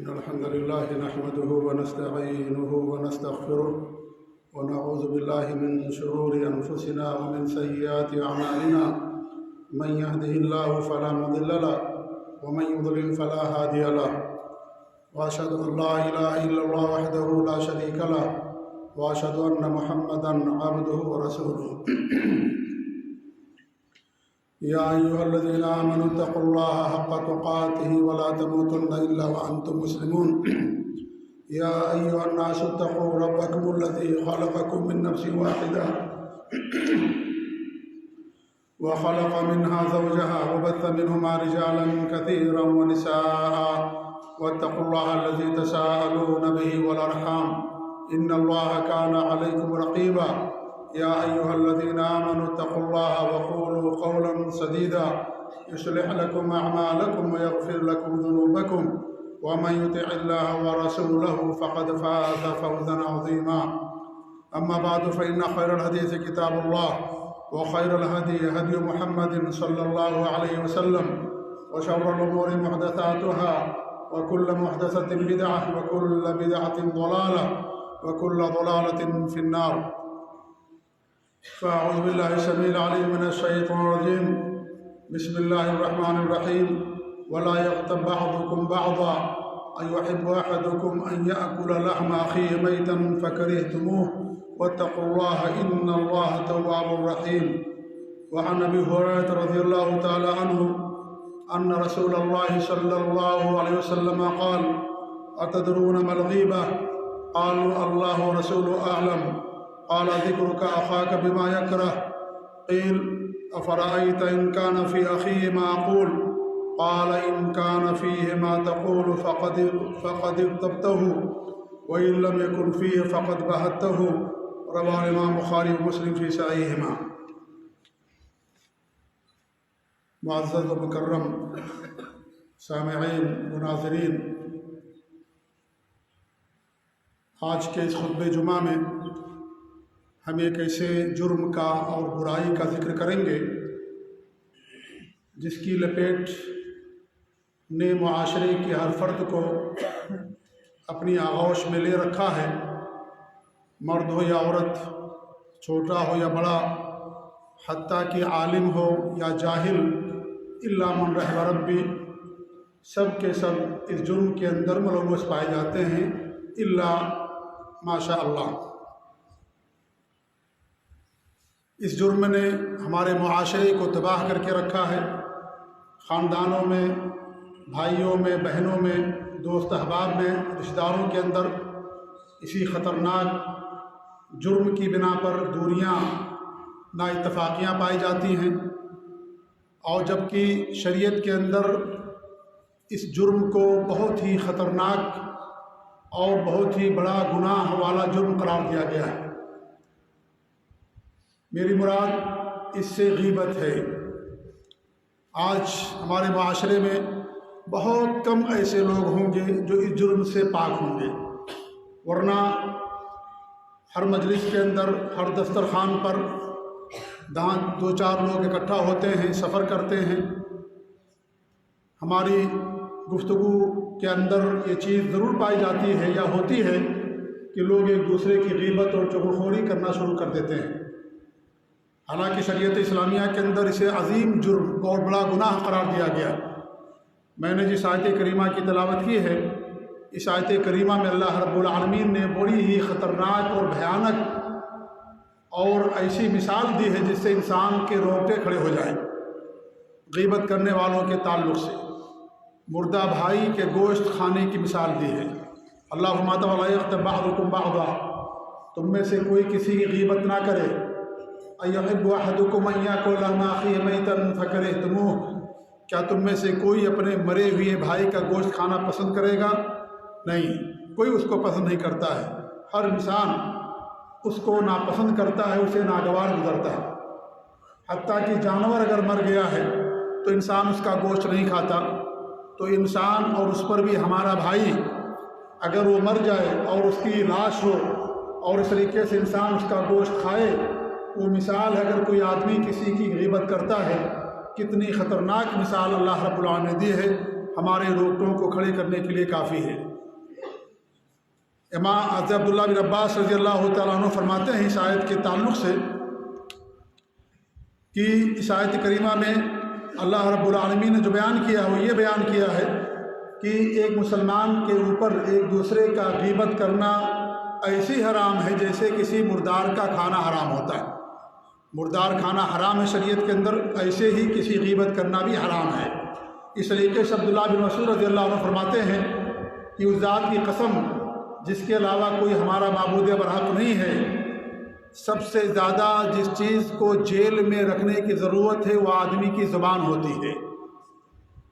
إن الحمد لله نحمده ونستعينه ونستغفره ونعوذ بالله من شرور أنفسنا ومن سيئات أعمالنا من يهده الله فلا مضل له ومن يضلل فلا هادي له وأشهد أن لا إله إلا الله وحده لا شريك له وأشهد أن محمدا عبده ورسوله يا أيها الذين آمنوا اتقوا الله حق تقاته ولا تموتن إلا وأنتم مسلمون يا أيها الناس اتقوا ربكم الذي خلقكم من نفس واحدة وخلق منها زوجها وبث منهما رجالا كثيرا ونساء واتقوا الله الذي تساءلون به والأرحام إن الله كان عليكم رقيبا يا أيها الذين آمنوا اتقوا الله وقولوا قولا سديدا يصلح لكم أعمالكم ويغفر لكم ذنوبكم ومن يطع الله ورسوله فقد فاز فوزا عظيما أما بعد فإن خير الحديث كتاب الله وخير الهدي هدي محمد صلى الله عليه وسلم وشر الأمور محدثاتها وكل محدثة بدعة وكل بدعة ضلالة وكل ضلالة في النار فأعوذ بالله السميع العليم من الشيطان الرجيم بسم الله الرحمن الرحيم ولا يغتب بعضكم بعضا أيحب أحدكم أن يأكل لحم أخيه ميتا فكرهتموه واتقوا الله إن الله تواب رحيم وعن أبي هريرة رضي الله تعالى عنه أن رسول الله صلى الله عليه وسلم قال أتدرون ما الغيبة قالوا الله ورسوله أعلم قال ذكرك أخاك بما يكره قيل أفرأيت إن كان في أخيه ما أقول قال إن كان فيه ما تقول فقد اغتبته وإن لم يكن فيه فقد بهته رواه الإمام بخاری ومسلم في صحیحہما۔ معزز و مکرم سامعین و ناظرین، آج کے اس خطبہ جمعہ میں ہم ایک ایسے جرم کا اور برائی کا ذکر کریں گے جس کی لپیٹ نے معاشرے کے ہر فرد کو اپنی آغوش میں لے رکھا ہے، مرد ہو یا عورت، چھوٹا ہو یا بڑا، حتیٰ کہ عالم ہو یا جاہل، الا من رحم ربی، سب کے سب اس جرم کے اندر ملوث پائے جاتے ہیں الا ماشاء اللہ۔ اس جرم نے ہمارے معاشرے کو تباہ کر کے رکھا ہے، خاندانوں میں، بھائیوں میں، بہنوں میں، دوست احباب میں، رشتہ داروں کے اندر اسی خطرناک جرم کی بنا پر دوریاں، نا اتفاقیاں پائی جاتی ہیں، اور جبکہ شریعت کے اندر اس جرم کو بہت ہی خطرناک اور بہت ہی بڑا گناہ والا جرم قرار دیا گیا ہے۔ میری مراد اس سے غیبت ہے۔ آج ہمارے معاشرے میں بہت کم ایسے لوگ ہوں گے جو اس جرم سے پاک ہوں گے، ورنہ ہر مجلس کے اندر، ہر دسترخوان پر دو چار لوگ اکٹھا ہوتے ہیں، سفر کرتے ہیں، ہماری گفتگو کے اندر یہ چیز ضرور پائی جاتی ہے یا ہوتی ہے کہ لوگ ایک دوسرے کی غیبت اور چغلخوری کرنا شروع کر دیتے ہیں، حالانکہ شریعت اسلامیہ کے اندر اسے عظیم جرم اور بڑا گناہ قرار دیا گیا۔ میں نے جس آیت کریمہ کی تلاوت کی ہے، اس آیت کریمہ میں اللہ رب العالمین نے بڑی ہی خطرناک اور بھیانک اور ایسی مثال دی ہے جس سے انسان کے رونگٹے کھڑے ہو جائیں۔ غیبت کرنے والوں کے تعلق سے مردہ بھائی کے گوشت کھانے کی مثال دی ہے۔ اللہ فرماتا ہے وَلَا يَغْتَب بَعْضُكُمْ بَعْضًا، تم میں سے کوئی کسی کی غیبت نہ کرے۔ أَيُحِبُّ أَحَدُكُمْ أَن يَأْكُلَ لَحْمَ أَخِيهِ مَيْتًا فَكَرِهْتُمُوهُ، کیا تم میں سے کوئی اپنے مرے ہوئے بھائی کا گوشت کھانا پسند کرے گا؟ نہیں، کوئی اس کو پسند نہیں کرتا ہے۔ ہر انسان اس کو ناپسند کرتا ہے، اسے ناگوار گزرتا ہے۔ حتیٰ کہ جانور اگر مر گیا ہے تو انسان اس کا گوشت نہیں کھاتا، تو انسان اور اس پر بھی ہمارا بھائی اگر وہ مر جائے اور اس کی لاش ہو اور اس طریقے سے انسان اس کا گوشت کھائے، وہ مثال ہے اگر کوئی آدمی کسی کی غیبت کرتا ہے کتنی خطرناک مثال اللہ رب العالمین نے دی ہے، ہمارے روکٹوں کو کھڑے کرنے کے لیے کافی ہے۔ امام حضرت عبداللہ بن عباس رضی اللہ تعالیٰ عنہ فرماتے ہیں اس آیت کے تعلق سے کہ اس آیت کریمہ میں اللہ رب العالمین نے جو بیان کیا ہے وہ یہ بیان کیا ہے کہ ایک مسلمان کے اوپر ایک دوسرے کا غیبت کرنا ایسی حرام ہے جیسے کسی مردار کا کھانا حرام ہوتا ہے۔ مردار کھانا حرام ہے شریعت کے اندر، ایسے ہی کسی غیبت کرنا بھی حرام ہے۔ اس طریقے سے عبداللہ بن مسعود رضی اللہ عنہ فرماتے ہیں کہ اس ذات کی قسم جس کے علاوہ کوئی ہمارا معبود برحق نہیں ہے، سب سے زیادہ جس چیز کو جیل میں رکھنے کی ضرورت ہے وہ آدمی کی زبان ہوتی ہے۔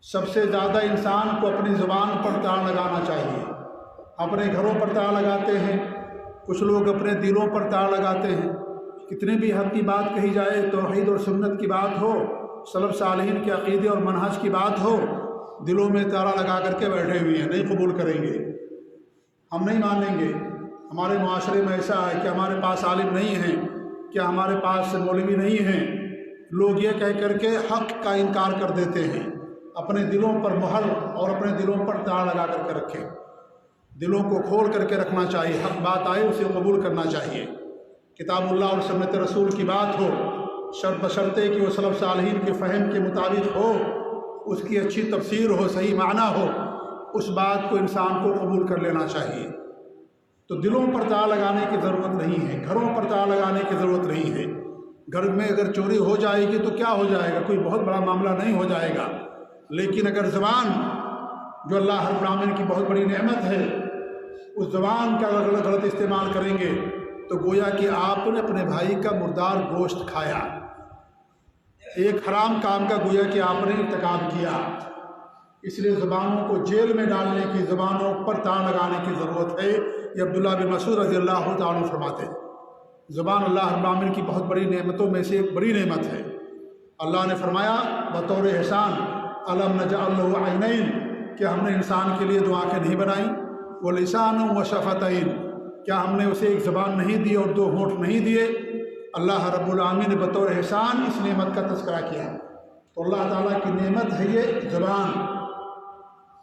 سب سے زیادہ انسان کو اپنی زبان پر تاڑ لگانا چاہیے۔ اپنے گھروں پر تاڑ لگاتے ہیں، کچھ لوگ اپنے دلوں پر تاڑ لگاتے ہیں۔ کتنے بھی حق کی بات کہی جائے، توحید اور سنت کی بات ہو، سلف صالحین کے عقیدے اور منہج کی بات ہو، دلوں میں تاڑا لگا کر کے بیٹھے ہوئے ہیں، نہیں قبول کریں گے، ہم نہیں مانیں گے۔ ہمارے معاشرے میں ایسا ہے کہ ہمارے پاس عالم نہیں ہیں، کیا ہمارے پاس مولوی نہیں ہیں، لوگ یہ کہہ کر کے حق کا انکار کر دیتے ہیں۔ اپنے دلوں پر مہر اور اپنے دلوں پر تاڑ لگا کر کے رکھیں۔ دلوں کو کھول کر کے رکھنا چاہیے، حق بات آئے اسے قبول کرنا چاہیے۔ کتاب اللہ اور سنت رسول کی بات ہو، شرط بشرطے کہ وہ سلف صالحین کے فہم کے مطابق ہو، اس کی اچھی تفسیر ہو، صحیح معنی ہو، اس بات کو انسان کو قبول کر لینا چاہیے۔ تو دلوں پر تاڑ لگانے کی ضرورت نہیں ہے، گھروں پر تاڑ لگانے کی ضرورت نہیں ہے۔ گھر میں اگر چوری ہو جائے گی تو کیا ہو جائے گا، کوئی بہت بڑا معاملہ نہیں ہو جائے گا، لیکن اگر زبان جو اللہ رب العالمین کی بہت بڑی نعمت ہے، اس زبان کا اگر غلط استعمال کریں گے تو گویا کہ آپ نے اپنے بھائی کا مردار گوشت کھایا، ایک حرام کام کا گویا کہ آپ نے ارتکاب کیا۔ اس لیے زبانوں کو جیل میں ڈالنے کی، زبانوں پر تاڑ لگانے کی ضرورت ہے۔ یہ عبداللہ بن مسعود رضی اللہ تعالیٰ عنہ فرماتے ہیں زبان اللہ رب العالمین کی بہت بڑی نعمتوں میں سے ایک بڑی نعمت ہے۔ اللہ نے فرمایا بطور احسان الم نجعل لہ عینین، کیا ہم نے انسان کے لیے دو آنکھیں نہیں بنائیں، ولسانا وشفتین، کیا ہم نے اسے ایک زبان نہیں دی اور دو ہونٹ نہیں دیے۔ اللہ رب العالمین نے بطور احسان اس نعمت کا تذکرہ کیا۔ تو اللہ تعالیٰ کی نعمت ہے یہ زبان،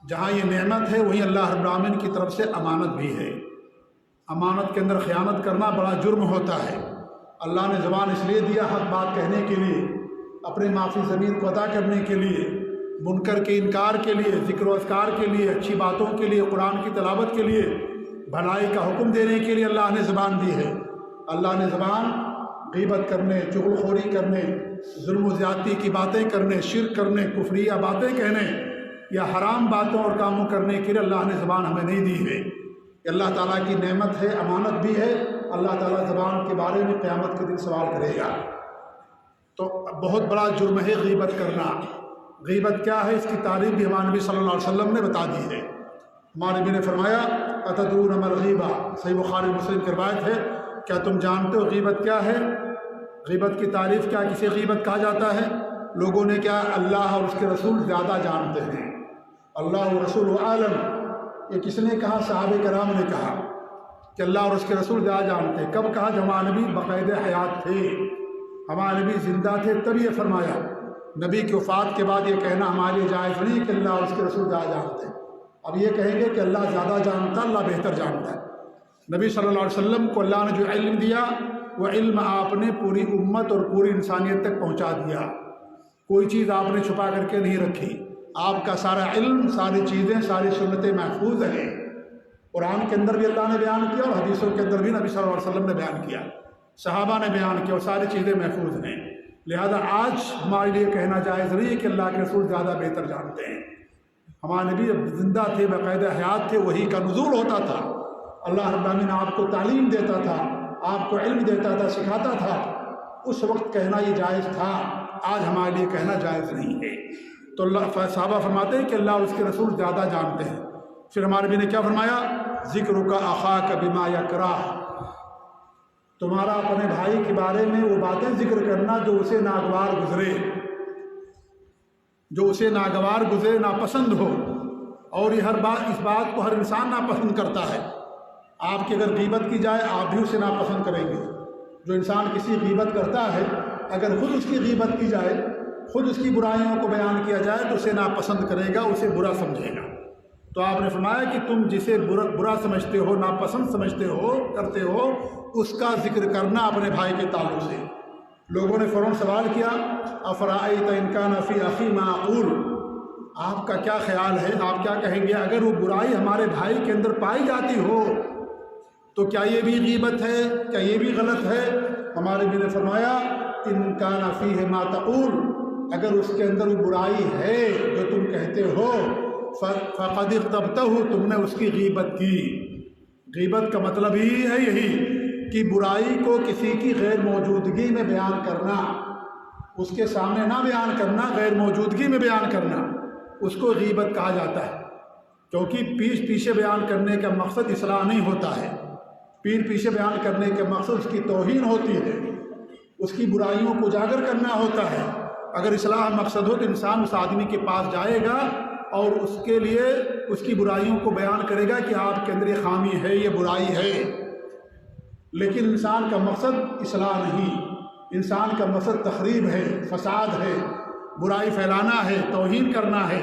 جہاں یہ نعمت ہے وہیں اللہ رب العالمین کی طرف سے امانت بھی ہے۔ امانت کے اندر خیانت کرنا بڑا جرم ہوتا ہے۔ اللہ نے زبان اس لیے دیا حق بات کہنے کے لیے، اپنے معافی ضمیر کو ادا کرنے کے لیے، منکر کے انکار کے لیے، ذکر و اذکار کے لیے، اچھی باتوں کے لیے، قرآن کی تلاوت کے لیے، بھلائی کا حکم دینے کے لیے اللہ نے زبان دی ہے۔ اللہ نے زبان غیبت کرنے، چغل خوری کرنے، ظلم و زیادتی کی باتیں کرنے، شرک کرنے، کفریہ باتیں کہنے یا حرام باتوں اور کاموں کرنے کے لیے اللہ نے زبان ہمیں نہیں دی ہے۔ یہ اللہ تعالیٰ کی نعمت ہے، امانت بھی ہے۔ اللہ تعالیٰ زبان کے بارے میں قیامت کے دن سوال کرے گا۔ تو بہت بڑا جرم ہے غیبت کرنا۔ غیبت کیا ہے، اس کی تعریف بھی ہمارے نبی صلی اللہ علیہ وسلم نے بتا دی ہے۔ ہمارے نبی نے فرمایا اتدرون ما الغیبہ، صحیح بخاری مسلم کی روایت ہے، کیا تم جانتے ہو غیبت کیا ہے؟ غیبت کی تعریف کیا، کسے غیبت کہا جاتا ہے؟ لوگوں نے کیا اللہ اور اس کے رسول زیادہ جانتے ہیں، اللہ و رسول عالم۔ یہ کس نے کہا؟ صحابہ کرام نے کہا کہ اللہ اور اس کے رسول زیادہ جانتے ہیں۔ کب کہا؟ جب ہمارے نبی باقاعد حیات تھے، ہمارے نبی زندہ تھے، تب یہ فرمایا۔ نبی کی وفات کے بعد یہ کہنا ہمارے لیے جائز نہیں کہ اللہ اور اس کے رسول زیادہ جانتے ہیں۔ اب یہ کہیں گے کہ اللہ زیادہ جانتا، اللہ بہتر جانتا ہے۔ نبی صلی اللہ علیہ وسلم کو اللہ نے جو علم دیا وہ علم آپ نے پوری امت اور پوری انسانیت تک پہنچا دیا، کوئی چیز آپ نے چھپا کر کے نہیں رکھی۔ آپ کا سارا علم، ساری چیزیں، ساری سنتیں محفوظ ہیں۔ قرآن کے اندر بھی اللہ نے بیان کیا اور حدیثوں کے اندر بھی نبی صلی اللہ علیہ وسلم نے بیان کیا، صحابہ نے بیان کیا، اور ساری چیزیں محفوظ ہیں۔ لہذا آج ہمارے لیے کہنا جائز نہیں ہے کہ اللہ کے رسول زیادہ بہتر جانتے ہیں۔ ہمارے نبی جب زندہ تھے، باقاعدہ حیات تھے، وہی کا نزول ہوتا تھا، اللہ رب العالمین آپ کو تعلیم دیتا تھا، آپ کو علم دیتا تھا، سکھاتا تھا۔ اس وقت کہنا یہ جائز تھا، آج ہمارے لیے کہنا جائز نہیں ہے۔ تو اللہ صحابہ فرماتے ہیں کہ اللہ اور اس کے رسول زیادہ جانتے ہیں۔ پھر ہمارے نبی نے کیا فرمایا؟ ذکر کا اخاک بما یکرہ، تمہارا اپنے بھائی کے بارے میں وہ باتیں ذکر کرنا جو اسے ناگوار گزرے، جو اسے ناگوار گزرے، ناپسند ہو۔ اور یہ اس بات کو ہر انسان ناپسند کرتا ہے۔ آپ کی اگر غیبت کی جائے آپ بھی اسے ناپسند کریں گے۔ جو انسان کسی غیبت کرتا ہے، اگر خود اس کی غیبت کی جائے، خود اس کی برائیوں کو بیان کیا جائے تو اسے ناپسند کرے گا، اسے برا سمجھے گا۔ تو آپ نے فرمایا کہ تم جسے برا سمجھتے ہو، ناپسند سمجھتے ہو، کرتے ہو، اس کا ذکر کرنا اپنے بھائی کے تعلق سے۔ لوگوں نے فوراً سوال کیا افرأیت ان کان فی اخی ما اقول، آپ کا کیا خیال ہے، آپ کیا کہیں گے اگر وہ برائی ہمارے بھائی کے اندر پائی جاتی ہو تو کیا یہ بھی غیبت ہے، کیا یہ بھی غلط ہے؟ ہمارے نبی نے فرمایا ان کان فیہ ما تقول، اگر اس کے اندر وہ برائی ہے جو تم کہتے ہو فقد اغتبتہ، تم نے اس کی غیبت کی۔ غیبت کا مطلب ہی ہے یہی کہ برائی کو کسی کی غیر موجودگی میں بیان کرنا، اس کے سامنے نہ بیان کرنا، غیر موجودگی میں بیان کرنا، اس کو غیبت کہا جاتا ہے۔ کیونکہ پیچھے بیان کرنے کا مقصد اصلاح نہیں ہوتا ہے، پیچھے بیان کرنے کا مقصد اس کی توہین ہوتی ہے، اس کی برائیوں کو اجاگر کرنا ہوتا ہے۔ اگر اصلاح مقصد ہو تو انسان اس آدمی کے پاس جائے گا اور اس کے لیے اس کی برائیوں کو بیان کرے گا کہ آپ کے اندر یہ خامی ہے، یہ برائی ہے۔ لیکن انسان کا مقصد اصلاح نہیں، انسان کا مقصد تخریب ہے، فساد ہے، برائی پھیلانا ہے، توہین کرنا ہے۔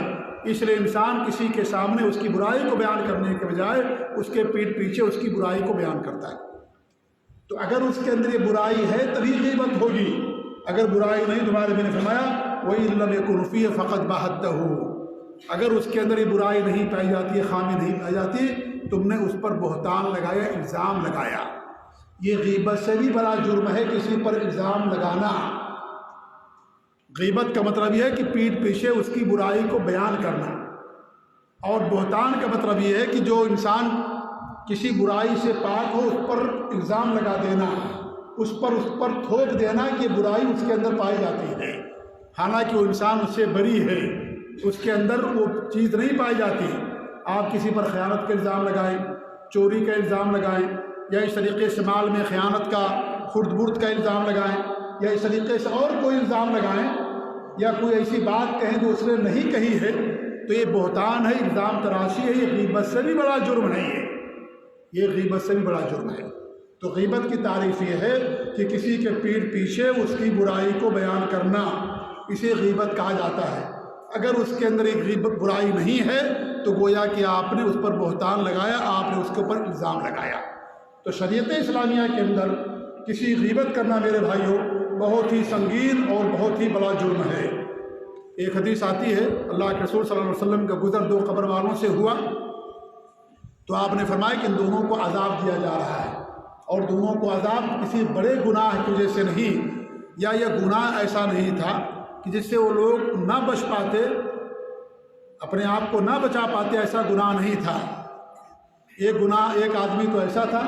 اس لیے انسان کسی کے سامنے اس کی برائی کو بیان کرنے کے بجائے اس کے پیٹھ پیچھے اس کی برائی کو بیان کرتا ہے۔ تو اگر اس کے اندر یہ برائی ہے تبھی غیبت ہوگی، اگر برائی نہیں، تمہارے نبی نے فرمایا وَإِن لَّمْ يَكُنْ فِيهِ فَقَدْ بَهَتَّهُ، اگر اس کے اندر یہ برائی نہیں پائی جاتی ہے، خامی نہیں پائی جاتی، تم نے اس پر بہتان لگایا، الزام لگایا۔ یہ غیبت سے بھی بڑا جرم ہے کسی پر الزام لگانا۔ غیبت کا مطلب یہ ہے کہ پیٹھ پیچھے اس کی برائی کو بیان کرنا، اور بہتان کا مطلب یہ ہے کہ جو انسان کسی برائی سے پاک ہو اس پر الزام لگا دینا، اس پر تھوپ دینا کہ برائی اس کے اندر پائی جاتی ہے، حالانکہ وہ انسان اس سے بری ہے، اس کے اندر وہ چیز نہیں پائی جاتی۔ آپ کسی پر خیانت کا الزام لگائیں، چوری کا الزام لگائیں، یا اس طریقے سے مال میں خیانت کا، خرد برد کا الزام لگائیں، یا اس طریقے سے اور کوئی الزام لگائیں، یا کوئی ایسی بات کہیں جو اس نے نہیں کہی ہے، تو یہ بہتان ہے، الزام تراشی ہے، یہ غیبت سے بھی بڑا جرم نہیں ہے، یہ غیبت سے بھی بڑا جرم ہے۔ تو غیبت کی تعریف یہ ہے کہ کسی کے پیٹھ پیچھے اس کی برائی کو بیان کرنا، اسے غیبت کہا جاتا ہے۔ اگر اس کے اندر ایک غیبت برائی نہیں ہے تو گویا کہ آپ نے اس پر بہتان لگایا، آپ نے اس کے اوپر الزام لگایا۔ تو شریعت اسلامیہ کے اندر کسی غیبت کرنا میرے بھائیوں بہت ہی سنگین اور بہت ہی بڑا جرم ہے۔ ایک حدیث آتی ہے، اللہ کے رسول صلی اللہ علیہ وسلم کا گزر دو قبر والوں سے ہوا، تو آپ نے فرمایا کہ ان دونوں کو عذاب دیا جا رہا ہے، اور دونوں کو عذاب کسی بڑے گناہ کی وجہ سے نہیں، یا یہ گناہ ایسا نہیں تھا کہ جس سے وہ لوگ نہ بچ پاتے، اپنے آپ کو نہ بچا پاتے، ایسا گناہ نہیں تھا۔ ایک آدمی تو ایسا تھا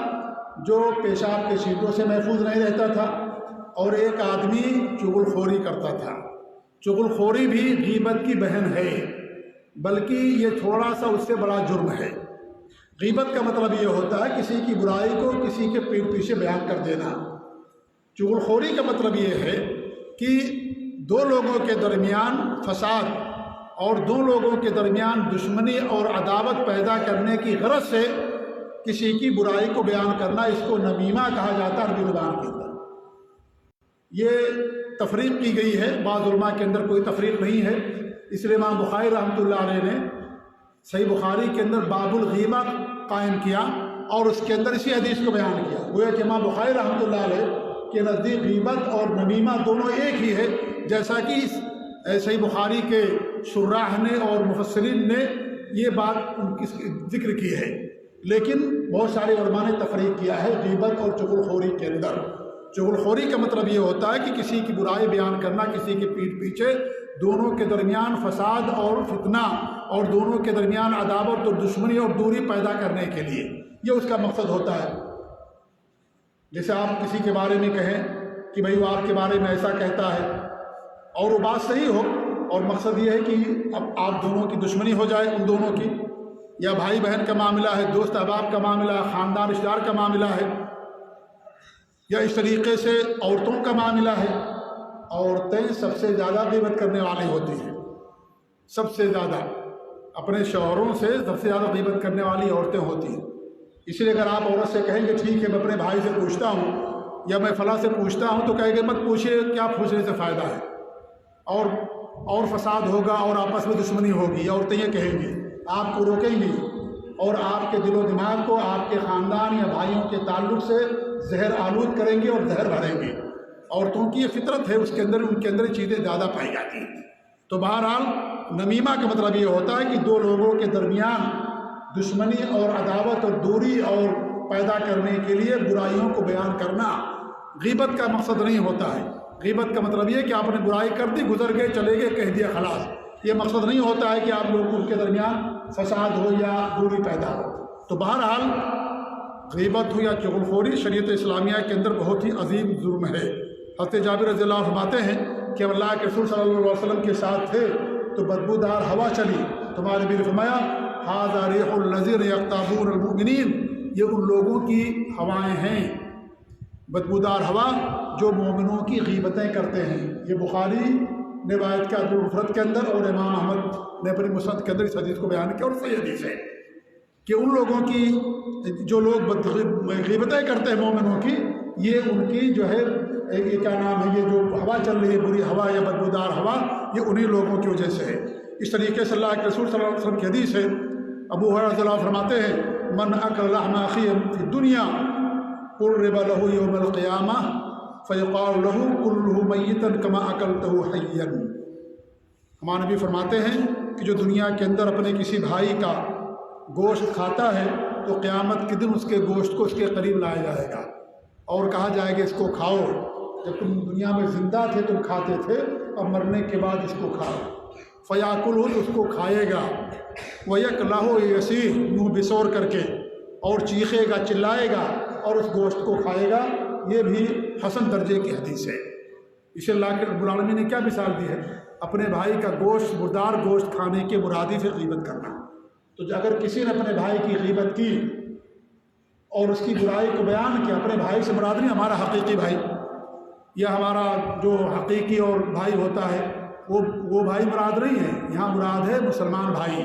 جو پیشاب کے چھینٹوں سے محفوظ نہیں رہتا تھا، اور ایک آدمی چغل خوری کرتا تھا۔ چغل خوری بھی غیبت کی بہن ہے، بلکہ یہ تھوڑا سا اس سے بڑا جرم ہے۔ غیبت کا مطلب یہ ہوتا ہے کسی کی برائی کو کسی کے پیٹھ پیچھے بیان کر دینا۔ چغل خوری کا مطلب یہ ہے کہ دو لوگوں کے درمیان فساد اور دو لوگوں کے درمیان دشمنی اور عداوت پیدا کرنے کی غرض سے کسی کی برائی کو بیان کرنا، اس کو نمیمہ کہا جاتا ہے عربی زبان کے اندر۔ یہ تفریق کی گئی ہے، بعض علماء کے اندر کوئی تفریق نہیں ہے، اس لیے امام بخاری رحمۃ اللہ علیہ نے صحیح بخاری کے اندر باب الغیبہ قائم کیا اور اس کے اندر اسی حدیث کو بیان کیا۔ گویا کہ امام بخاری رحمۃ اللہ علیہ کے نزدیک غیبت اور نمیمہ دونوں ایک ہی ہے، جیسا کہ صحیح بخاری کے شراح نے اور مفسرین نے یہ بات ذکر کی ہے، لیکن بہت سارے علماء نے تفریق کیا ہے غیبت اور چغل خوری کے اندر۔ چغل خوری کا مطلب یہ ہوتا ہے کہ کسی کی برائی بیان کرنا، کسی کے پیٹھ پیچھے، دونوں کے درمیان فساد اور فتنہ اور دونوں کے درمیان عداوت اور دشمنی اور دوری پیدا کرنے کے لیے، یہ اس کا مقصد ہوتا ہے۔ جیسے آپ کسی کے بارے میں کہیں کہ بھئی وہ آپ کے بارے میں ایسا کہتا ہے، اور وہ بات صحیح ہو، اور مقصد یہ ہے کہ اب آپ دونوں کی دشمنی ہو جائے، ان دونوں کی، یا بھائی بہن کا معاملہ ہے، دوست احباب کا معاملہ ہے، خاندان رشتہ دار کا معاملہ ہے، یا اس طریقے سے عورتوں کا معاملہ ہے۔ عورتیں سب سے زیادہ غیبت کرنے والی ہوتی ہیں، سب سے زیادہ اپنے شوہروں سے سب سے زیادہ غیبت کرنے والی عورتیں ہوتی ہیں۔ اس لیے اگر آپ عورت سے کہیں گے ٹھیک ہے میں اپنے بھائی سے پوچھتا ہوں یا میں فلاں سے پوچھتا ہوں، تو کہے گے مت پوچھے، کیا پوچھنے سے فائدہ ہے، اور فساد ہوگا اور آپس میں دشمنی ہوگی، عورتیں یہ کہیں گی۔ آپ کو روکیں گی اور آپ کے دل و دماغ کو آپ کے خاندان یا بھائیوں کے تعلق سے زہر آلود کریں گے اور زہر بھریں گے۔ عورتوں کی یہ فطرت ہے، اس کے اندر ان کے اندر یہ چیزیں زیادہ پائی جاتی ہیں۔ تو بہرحال نمیمہ کا مطلب یہ ہوتا ہے کہ دو لوگوں کے درمیان دشمنی اور عداوت اور دوری اور پیدا کرنے کے لیے برائیوں کو بیان کرنا غیبت کا مقصد نہیں ہوتا ہے۔ غیبت کا مطلب یہ ہے کہ آپ نے برائی کر دی، گزر گئے، چلے گئے، کہہ دیا، خلاص۔ یہ مقصد نہیں ہوتا ہے کہ آپ لوگوں کے درمیان فساد ہو یا دوری پیدا ہو۔ تو بہرحال غیبت ہو یا چغلخوری شریعت اسلامیہ کے اندر بہت ہی عظیم جرم ہے۔ حضرت جابر رضی اللہ عنہ فرماتے ہیں کہ اللہ کے رسول صلی اللہ علیہ وسلم کے ساتھ تھے تو بدبودار ہوا چلی، تمہارے نبی نے فرمایا ھذا ریح الذین یغتابون المؤمنین، یہ ان لوگوں کی ہوائیں ہیں، بدبودار ہوا جو مومنوں کی غیبتیں کرتے ہیں۔ یہ بخاری نے روایت کے ادب المفرد کے اندر اور امام احمد نے اپنی مسند کے اندر اس حدیث کو بیان کیا، اور صحیح حدیث ہے کہ ان لوگوں کی جو لوگ غیبتیں کرتے ہیں مومنوں کی، یہ ان کی جو ہے یہ کیا نام ہے، یہ جو ہوا چل رہی ہے بری ہوا یا بدبودار ہوا، یہ انہی لوگوں کی وجہ سے ہے۔ اس طریقے سے اللہ کے رسول صلی اللہ علیہ وسلم کی حدیث ہے، ابو ہریرہ رضی اللہ عنہ فرماتے ہیں من اکل لحم اخیہ فی الدنیا قرب له یوم القیامہ فیقال له کلہ میتا کما اکلتہ حیا۔ ہمارے نبی فرماتے ہیں کہ جو دنیا کے اندر اپنے کسی بھائی کا گوشت کھاتا ہے تو قیامت کے دن اس کے گوشت کو اس کے قریب لایا جائے گا اور کہا جائے گا اس کو کھاؤ، جب تم دنیا میں زندہ تھے تم کھاتے تھے، اب مرنے کے بعد اس کو کھاؤ۔ فیاکلہ، اس کو کھائے گا، ویکلہ یسیح، منہ بسور کر کے، اور چیخے گا، چلائے گا اور اس گوشت کو کھائے گا۔ یہ بھی حسن درجے کی حدیث ہے۔ اسے اللہ کے رب العالمین نے کیا مثال دی ہے؟ اپنے بھائی کا گوشت، مردار گوشت کھانے کے مرادف غیبت کرنا۔ تو اگر کسی نے اپنے بھائی کی غیبت کی اور اس کی برائی کو بیان کیا، اپنے بھائی سے مراد نہیں ہمارا حقیقی بھائی یا ہمارا جو حقیقی اور بھائی ہوتا ہے وہ بھائی مراد نہیں ہے، یہاں مراد ہے مسلمان بھائی،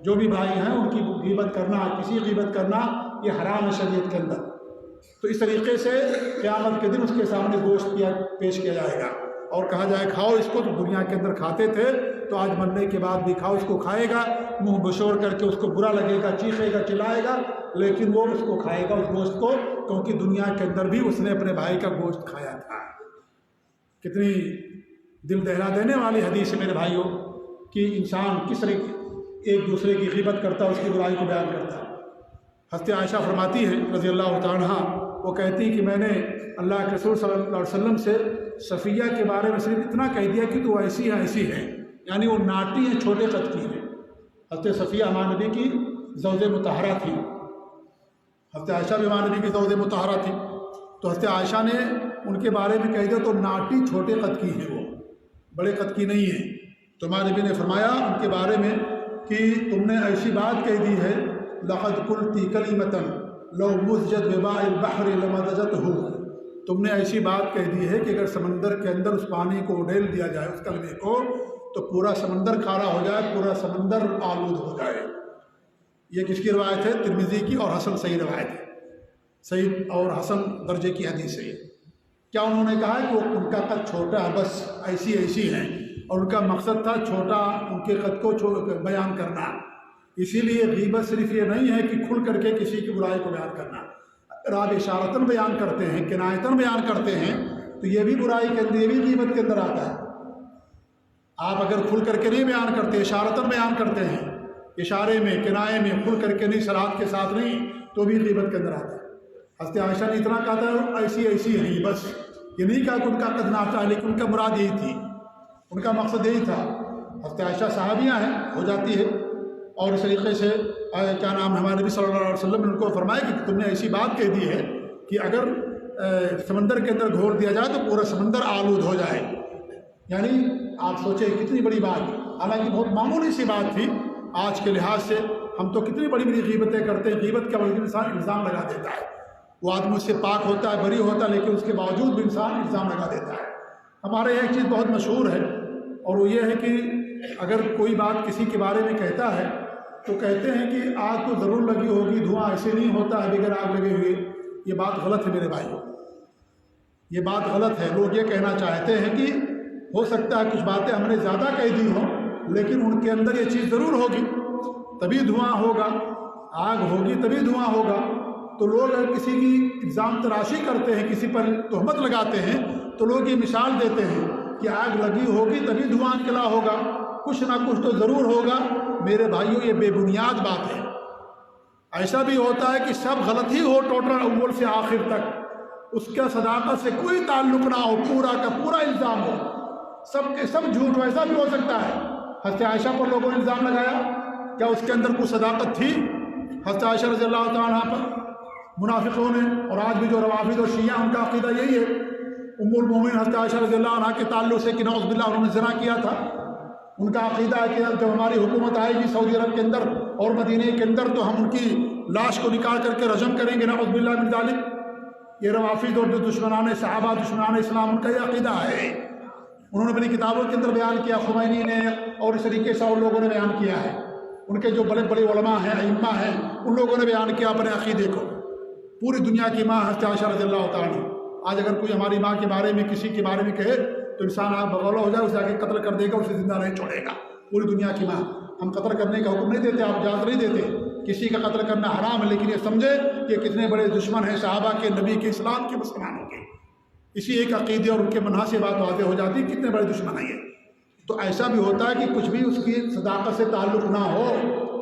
جو بھی بھائی ہیں ان کی غیبت کرنا، کسی غیبت کرنا یہ حرام ہے شریعت کے اندر۔ تو اس طریقے سے قیامت کے دن اس کے سامنے گوشت پیش کیا جائے گا اور کہا جائے کھاؤ اس کو، تو دنیا کے اندر کھاتے تھے تو آج مرنے کے بعد بھی کھاؤ۔ اس کو کھائے گا، منہ بشور کر کے، اس کو برا لگے گا، چیخے گا، چلائے گا، لیکن وہ اس کو کھائے گا، اس گوشت کو، کیونکہ دنیا کے اندر بھی اس نے اپنے بھائی کا گوشت کھایا تھا۔ کتنی دل دہلا دینے والی حدیث ہے میرے بھائیوں کہ انسان کس طریقے ایک دوسرے کی غیبت کرتا ہے، اس کی برائی کو بیان کرتا ہے۔ حضرت عائشہ فرماتی ہے رضی اللہ تعالیٰ عنہا، وہ کہتی کہ میں نے اللہ کے رسول صلی اللہ علیہ وسلم سے صفیہ کے بارے میں صرف اتنا کہہ دیا کہ تو ایسی ہے ایسی ہے، یعنی وہ ناٹی ہیں، چھوٹے قد کی ہیں۔ حضرت صفیہ ہمارے نبی کی زوج مطہرہ تھی، حضرت عائشہ بھی ہمارے نبی کی زوج مطہرہ تھی، تو حضرت عائشہ نے ان کے بارے میں کہہ دیا تو ناٹی چھوٹے قد کی ہیں، وہ بڑے قد کی نہیں ہیں۔ تو ہمارے نبی نے فرمایا ان کے بارے میں کہ تم نے ایسی بات کہہ دی ہے لقد قلتی کلمۃ لو مزجت بماء البحر لمزجته، تم نے ایسی بات کہہ دی ہے کہ اگر سمندر کے اندر اس پانی کو ڈال دیا جائے، اس کلمے کو، تو پورا سمندر کھارا ہو جائے، پورا سمندر آلود ہو جائے۔ یہ کس کی روایت ہے؟ ترمذی کی، اور حسن صحیح روایت ہے، صحیح اور حسن درجے کی حدیث ہے۔ کیا انہوں نے کہا کہ وہ ان کا قد چھوٹا ہے، بس ایسی ایسی ہیں، اور ان کا مقصد تھا چھوٹا ان کے قد کو بیان کرنا۔ اسی لیے غیبت صرف یہ نہیں ہے کہ کھل کر کے کسی کی برائی کو بیان کرنا، اگر آپ اشارتاً بیان کرتے ہیں، کنایتاً بیان کرتے ہیں، تو یہ بھی برائی کے اندر، یہ بھی غیبت کے اندر آتا ہے۔ آپ اگر کھل کر کے نہیں بیان کرتے، اشارتاً بیان کرتے ہیں، اشارے میں، کنائے میں، کھل کر کے نہیں، صراحت کے ساتھ نہیں، تو بھی غیبت کے اندر آتا ہے۔ حضرت عائشہ نے اتنا کہا تھا ایسی ایسی ہیں، بس یہ نہیں کہا کہ ان کا قد ناٹا ہے، لیکن ان کا مراد یہی تھی، ان کا مقصد یہی تھا۔ حضرت عائشہ صحابیہ ہیں، ہو جاتی ہے، اور اس طریقے سے کیا نام ہمارے نبی صلی اللہ علیہ وسلم نے ان کو فرمایا کہ تم نے ایسی بات کہہ دی ہے کہ اگر سمندر کے اندر گھور دیا جائے تو پورا سمندر آلود ہو جائے۔ یعنی آپ سوچیں کتنی بڑی بات، حالانکہ بہت معمولی سی بات تھی، آج کے لحاظ سے ہم تو کتنی بڑی بڑی غیبتیں کرتے ہیں، غیبت کا وجہ انسان الزام لگا دیتا ہے، وہ آدمی اس سے پاک ہوتا ہے، بری ہوتا ہے، لیکن اس کے باوجود بھی انسان الزام لگا دیتا ہے۔ ہمارے یہاں ایک چیز بہت مشہور ہے، اور وہ یہ ہے کہ اگر کوئی بات کسی کے بارے میں کہتا ہے تو کہتے ہیں کہ آگ تو ضرور لگی ہوگی، دھواں ایسے نہیں ہوتا ہے بغیر آگ لگے ہوئے۔ یہ بات غلط ہے میرے بھائیوں، یہ بات غلط ہے۔ لوگ یہ کہنا چاہتے ہیں کہ ہو سکتا ہے کچھ باتیں ہم نے زیادہ کہہ دی ہوں، لیکن ان کے اندر یہ چیز ضرور ہوگی، تبھی دھواں ہوگا، آگ ہوگی تبھی دھواں ہوگا۔ تو لوگ اگر کسی کی الزام تراشی کرتے ہیں، کسی پر تہمت لگاتے ہیں، تو لوگ یہ مثال دیتے ہیں کہ آگ لگی ہوگی تبھی دھواں نکلا ہوگا، کچھ نہ کچھ تو ضرور ہوگا۔ میرے بھائیوں، یہ بے بنیاد بات ہے۔ ایسا بھی ہوتا ہے کہ سب غلط ہی ہو، ٹوٹل اول سے آخر تک، اس کا صداقت سے کوئی تعلق نہ ہو، پورا کا پورا الزام ہو، سب کے سب جھوٹ ہو، ایسا بھی ہو سکتا ہے۔ حضرت عائشہ پر لوگوں نے الزام لگایا، کیا اس کے اندر کوئی صداقت تھی؟ حضرت عائشہ رضی اللہ تعالیٰ عنہ پر منافقوں نے، اور آج بھی جو روافض اور شیعہ ان کا عقیدہ یہی ہے، ام المومنین حضرت عائشہ رضی اللہ عنہ کے تعلق سے کہ نعوذ باللہ انہوں نے زنا کیا تھا، ان کا عقیدہ ہے کہ جب ہماری حکومت آئے گی سعودی عرب کے اندر اور مدینہ کے اندر تو ہم ان کی لاش کو نکال کر کے رجم کریں گے، نعوذ باللہ من ذالک۔ یہ روافض اور جو دشمنان صحابہ، دشمنان اسلام، ان کا یہ عقیدہ ہے۔ انہوں نے اپنی کتابوں کے اندر بیان کیا، خمینی نے اور اس طریقے سے اور لوگوں نے بیان کیا ہے، ان کے جو بڑے بڑے علماء ہیں، ائمہ ہیں، ان لوگوں نے بیان کیا اپنے عقیدے کو۔ پوری دنیا کی ماں حضرت عائشہ رضی اللہ تعالیٰ عنہ۔ آج اگر کوئی ہماری ماں کے بارے میں، کسی کے بارے میں کہے تو انسان آپ بغولہ ہو جائے، اسے آگے قتل کر دے گا، اسے زندہ نہیں چھوڑے گا۔ پوری دنیا کی ماں۔ ہم قتل کرنے کا حکم نہیں دیتے، آپ اجازت نہیں دیتے، کسی کا قتل کرنا حرام ہے، لیکن یہ سمجھے کہ کتنے بڑے دشمن ہیں صحابہ کے، نبی کے، اسلام کے، مسلمانوں کے۔ اسی ایک عقیدے اور ان کے منحصر سے بات واضح ہو جاتی ہے کتنے بڑے دشمن ہیں یہ۔ تو ایسا بھی ہوتا ہے کہ کچھ بھی اس کی صداقت سے تعلق نہ ہو،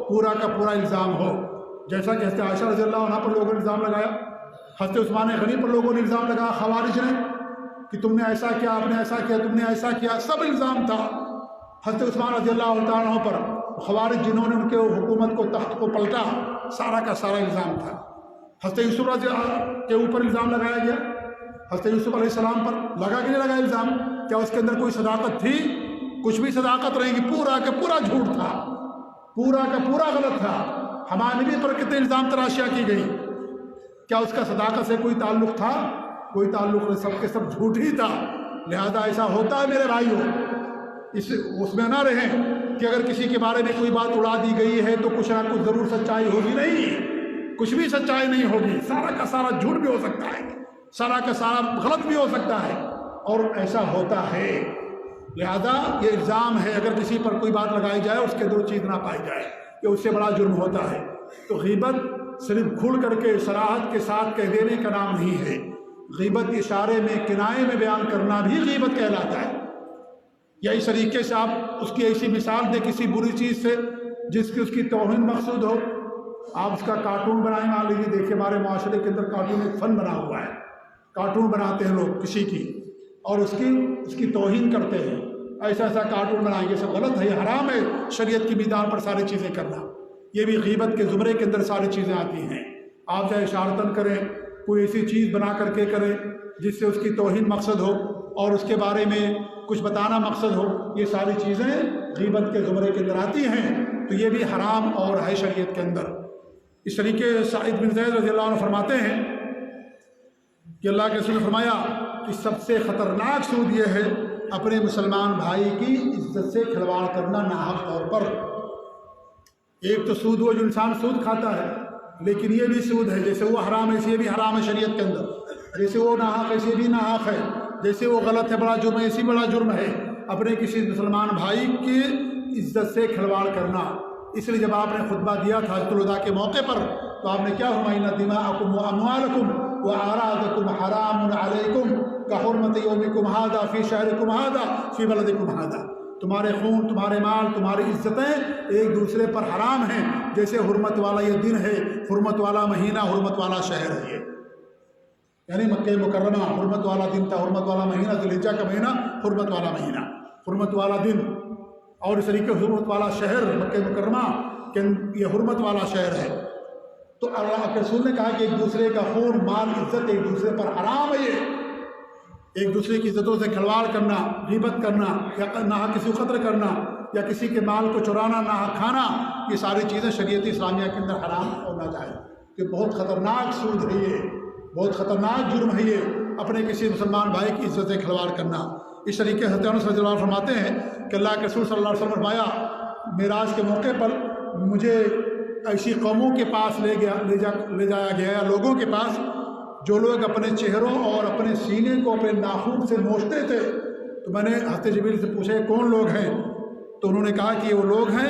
پورا کا پورا الزام ہو، جیسا کہ حضرت عائشہ رضی اللہ عنہ پر لوگوں نے الزام لگایا، حضرت عثمان غنی پر لوگوں نے الزام لگایا، خوارج نے، کہ تم نے ایسا کیا، آپ نے ایسا کیا، تم نے ایسا کیا، سب الزام تھا حضرت عثمان رضی اللہ تعالیٰ عنہ پر۔ خوارج جنہوں نے ان کے حکومت کو، تخت کو پلٹا، سارا کا سارا الزام تھا۔ حضرت یوسف رضی اللہ کے اوپر الزام لگایا گیا، حضرت یوسف علیہ السلام پر لگا کہ نہیں لگا الزام؟ کیا اس کے اندر کوئی صداقت تھی؟ کچھ بھی صداقت رہے گی، پورا کا پورا جھوٹ تھا، پورا کا پورا غلط تھا۔ ہمارے نبی پر کتنے الزام تراشیاں کی گئی، کیا اس کا صداقت سے کوئی تعلق تھا؟ کوئی تعلق نہیں، سب کے سب جھوٹ ہی تھا۔ لہذا ایسا ہوتا ہے میرے بھائیوں، اس میں نہ رہیں کہ اگر کسی کے بارے میں کوئی بات اڑا دی گئی ہے تو کچھ نہ کچھ ضرور سچائی ہوگی، نہیں، کچھ بھی سچائی نہیں ہوگی، سارا کا سارا جھوٹ بھی ہو سکتا ہے، سارا کا سارا غلط بھی ہو سکتا ہے، اور ایسا ہوتا ہے۔ لہذا یہ الزام ہے، اگر کسی پر کوئی بات لگائی جائے، اس کے دو چیز نہ پائی جائے، کہ اس سے بڑا جرم ہوتا ہے۔ تو غیبت صرف کھل کر کے صراحت کے ساتھ کہہ دینے کا نام نہیں ہے، غیبت اشارے میں، کنایے میں بیان کرنا بھی غیبت کہلاتا ہے۔ یا اس طریقے سے آپ اس کی ایسی مثال دیں کسی بری چیز سے جس کی اس کی توہین مقصود ہو، آپ اس کا کارٹون بنائیں، مان لیجیے، دیکھیں ہمارے معاشرے کے اندر کارٹون ایک فن بنا ہوا ہے، کارٹون بناتے ہیں لوگ کسی کی اور اس کی توہین کرتے ہیں، ایسا ایسا کارٹون بنائیں گے، سب غلط ہے، یہ حرام ہے شریعت کی میدان پر ساری چیزیں کرنا۔ یہ بھی غیبت کے زمرے کے اندر ساری چیزیں آتی ہیں۔ آپ چاہے اشارتاً کریں، کوئی ایسی چیز بنا کر کے کریں جس سے اس کی توہین مقصد ہو اور اس کے بارے میں کچھ بتانا مقصد ہو، یہ ساری چیزیں غیبت کے زمرے کے اندر آتی ہیں، تو یہ بھی حرام اور ہے شریعت کے اندر۔ اس طریقے سعید بن زید رضی اللہ عنہ فرماتے ہیں کہ اللہ کے رسول نے فرمایا کہ سب سے خطرناک سود یہ ہے اپنے مسلمان بھائی کی عزت سے کھلواڑ کرنا ناحق طور پر۔ ایک تو سود وہ جو انسان سود کھاتا ہے، لیکن یہ بھی سود ہے، جیسے وہ حرام ہے ایسے یہ بھی حرام ہے شریعت کے اندر، جیسے وہ ناحق ہے ایسے بھی ناحق ہے، جیسے وہ غلط ہے بڑا جرم ہے ایسے بڑا جرم ہے اپنے کسی مسلمان بھائی کی عزت سے کھلواڑ کرنا۔ اس لیے جب آپ نے خطبہ دیا تھا حجۃ الوداع کے موقع پر تو آپ نے کیا فرمایا؟ دماءکم واموالکم واعراضکم حرام علیکم کحرمت یومکم ھذا فی شہرکم ھذا فی بلدکم ھذا۔ تمہارے خون، تمہارے مال، تمہاری عزتیں ایک دوسرے پر حرام ہیں، جیسے حرمت والا یہ دن ہے، حرمت والا مہینہ، حرمت والا شہر ہے۔ یہ یعنی مکہ مکرمہ حرمت والا دن تھا، حرمت والا مہینہ، ذی الحجہ کا مہینہ حرمت والا مہینہ، حرمت والا دن، اور اس طریقے سے حرمت والا شہر مکہ مکرمہ کہ یہ حرمت والا شہر ہے۔ تو اللہ کے رسول نے کہا کہ ایک دوسرے کا خون، مال، عزت ایک دوسرے پر حرام ہے۔ یہ ایک دوسرے کی عزتوں سے کھلواڑ کرنا، غیبت کرنا، یا ناحق کسی کو قتل کرنا، یا کسی کے مال کو چرانا، ناحق کھانا، یہ ساری چیزیں شریعت اسلامیہ کے اندر حرام اور ناجائز۔ کہ بہت خطرناک سود ہے یہ، بہت خطرناک جرم ہے یہ، اپنے کسی مسلمان بھائی کی عزت سے کھلواڑ کرنا۔ اس طریقے سے حضرت انس رضی اللہ عنہ فرماتے ہیں کہ اللہ کے رسول صلی اللہ علیہ وسلم فرمایا معراج کے موقع پر مجھے ایسی قوموں کے پاس لے جایا گیا، یا لوگوں کے پاس جو لوگ اپنے چہروں اور اپنے سینے کو اپنے ناخن سے نوچتے تھے۔ تو میں نے حضرت جبریل سے پوچھا کون لوگ ہیں؟ تو انہوں نے کہا کہ وہ لوگ ہیں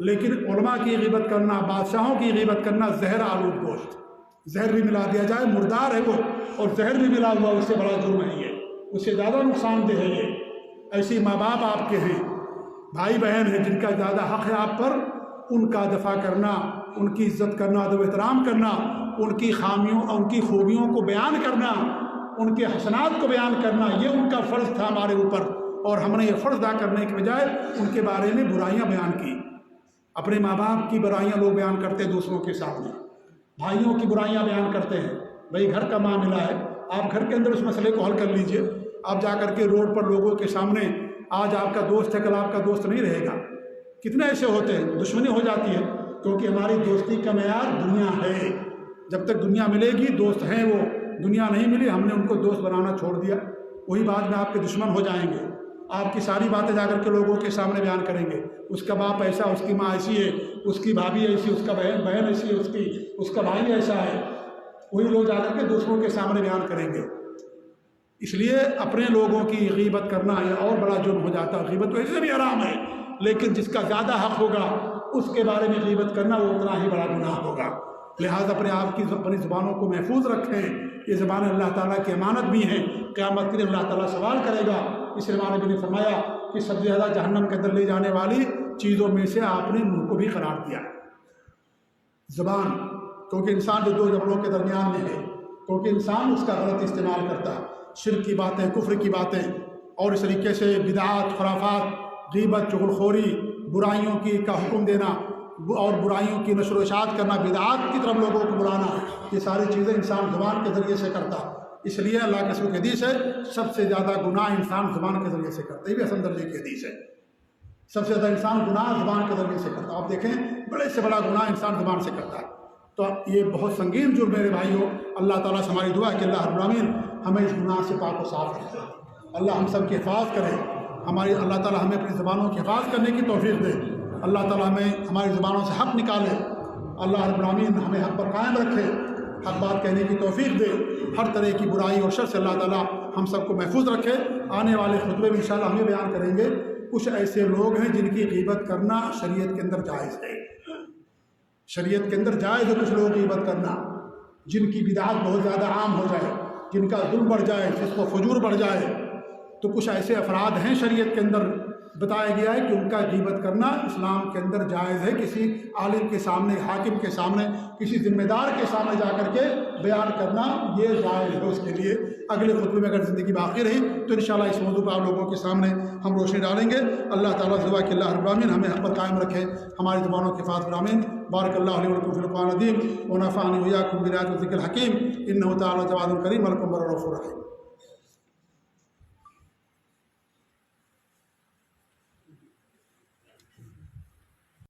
لیکن علماء کی غیبت کرنا، بادشاہوں کی غیبت کرنا زہر آلود گوشت، زہر بھی ملا دیا جائے، مردار ہے وہ اور زہر بھی ملا ہوا، اس سے بڑا جرم ہے یہ، اس سے زیادہ نقصان دہ ہے یہ۔ ایسی ماں باپ آپ کے ہیں، بھائی بہن ہیں جن کا زیادہ حق ہے آپ پر، ان کا دفاع کرنا، ان کی عزت کرنا، ادب و احترام کرنا، ان کی خامیوں اور ان کی خوبیوں کو بیان کرنا، ان کے حسنات کو بیان کرنا، یہ ان کا فرض تھا ہمارے اوپر، اور ہم نے یہ فرض ادا کرنے کے بجائے ان کے بارے میں برائیاں بیان کی۔ اپنے ماں باپ کی برائیاں لوگ بیان کرتے ہیں دوسروں کے سامنے، بھائیوں کی برائیاں بیان کرتے ہیں۔ بھائی گھر کا معاملہ ہے، آپ گھر کے اندر اس مسئلے کو حل کر لیجئے، آپ جا کر کے روڈ پر لوگوں کے سامنے، آج آپ کا دوست ہے کل آپ کا دوست نہیں رہے گا۔ کتنے ایسے ہوتے ہیں، دشمنی ہو جاتی ہے، کیونکہ ہماری دوستی کا معیار دنیا ہے۔ جب تک دنیا ملے گی دوست ہیں وہ، دنیا نہیں ملی ہم نے ان کو دوست بنانا چھوڑ دیا، وہی بعد میں آپ کے دشمن ہو جائیں گے۔ آپ کی ساری باتیں جا کر کے لوگوں کے سامنے بیان کریں گے، اس کا باپ ایسا، اس کی ماں ایسی ہے، اس کی بھابھی ایسی، اس کا بہن ایسی ہے، اس کا بھائی ایسا ہے، وہی لوگ جا کر کے دوسروں کے سامنے بیان کریں گے۔ اس لیے اپنے لوگوں کی غیبت کرنا یہ اور بڑا جرم ہو جاتا ہے۔ غیبت تو ایسے بھی حرام ہے، لیکن جس کا زیادہ حق ہوگا اس کے بارے میں غیبت کرنا وہ اتنا ہی بڑا گناہ ہوگا۔ لہٰذا اپنے آپ کی اپنی زبانوں کو محفوظ رکھیں، یہ زبانیں اللہ تعالیٰ کی امانت بھی ہیں، قیامت کے دن اللہ تعالیٰ سوال کرے گا۔ اس لیے ہمارے نبی نے فرمایا کہ سب سے زیادہ جہنم کے اندر لے جانے والی چیزوں میں سے آپ نے منہ کو بھی قرار دیا، زبان، کیونکہ انسان جو دو جبڑوں کے درمیان میں ہے، کیونکہ انسان اس کا غلط استعمال کرتا ہے، شرک کی باتیں، کفر کی باتیں، اور اس طریقے سے بدعات، خرافات، غیبت، چغلخوری، برائیوں کا حکم دینا اور برائیوں کی نشر و اشاعت کرنا، بدعات کی طرف لوگوں کو بلانا، یہ ساری چیزیں انسان زبان کے ذریعے سے کرتا۔ اس لیے اللہ کے رسول کی حدیث ہے سب سے زیادہ گناہ انسان زبان کے ذریعے سے کرتا ہے، یہ بھی حسن درجے کی حدیث ہے، سب سے زیادہ انسان گناہ زبان کے ذریعے سے کرتا ہے۔ آپ دیکھیں بڑے سے بڑا گناہ انسان زبان سے کرتا ہے، تو یہ بہت سنگین جرم میرے بھائیوں۔ اللہ تعالیٰ سے ہماری دعا ہے کہ اللہ رب العالمین ہمیں اس گناہ سے پاک و صاف رکھے، اللہ ہم سب کی حفاظت کرے، اللہ تعالیٰ ہمیں اپنی زبانوں کی حفاظت کرنے کی توفیق دے، اللہ تعالیٰ ہمیں ہماری زبانوں سے حق نکالے، اللہ رب العالمین ہمیں حق پر قائم رکھے، حق بات کہنے کی توفیق دے، ہر طرح کی برائی اور شر سے اللہ تعالیٰ ہم سب کو محفوظ رکھے۔ آنے والے خطبے میں انشاءاللہ ہم یہ بیان کریں گے کچھ ایسے لوگ ہیں جن کی غیبت کرنا شریعت کے اندر جائز ہے، شریعت کے اندر جائز ہے کچھ لوگ غیبت کرنا، جن کی بدعات بہت زیادہ عام ہو جائے، جن کا ظلم بڑھ جائے، فسق و فجور بڑھ جائے، تو کچھ ایسے افراد ہیں شریعت کے اندر بتایا گیا ہے کہ ان کا غیبت کرنا اسلام کے اندر جائز ہے، کسی عالم کے سامنے، حاکم کے سامنے، کسی ذمہ دار کے سامنے جا کر کے بیان کرنا یہ جائز ہے اس کے لیے۔ اگلے خطبے میں اگر زندگی باقی رہی تو انشاءاللہ اس موضوع پر آپ لوگوں کے سامنے ہم روشنی ڈالیں گے۔ اللہ تعالیٰ سے دعا کہ اللہ رب العالمین ہمیں حق پر قائم رکھے، ہماری زبانوں کی حفاظت فرمائیں۔ بارک اللہ علیہ ولکم فی القرآن العظیم ونفعنی وإیاکم بالآیات والذکر الحکیم، انہ تعالیٰ جواد کریم ولکم بر رؤوف رحیم۔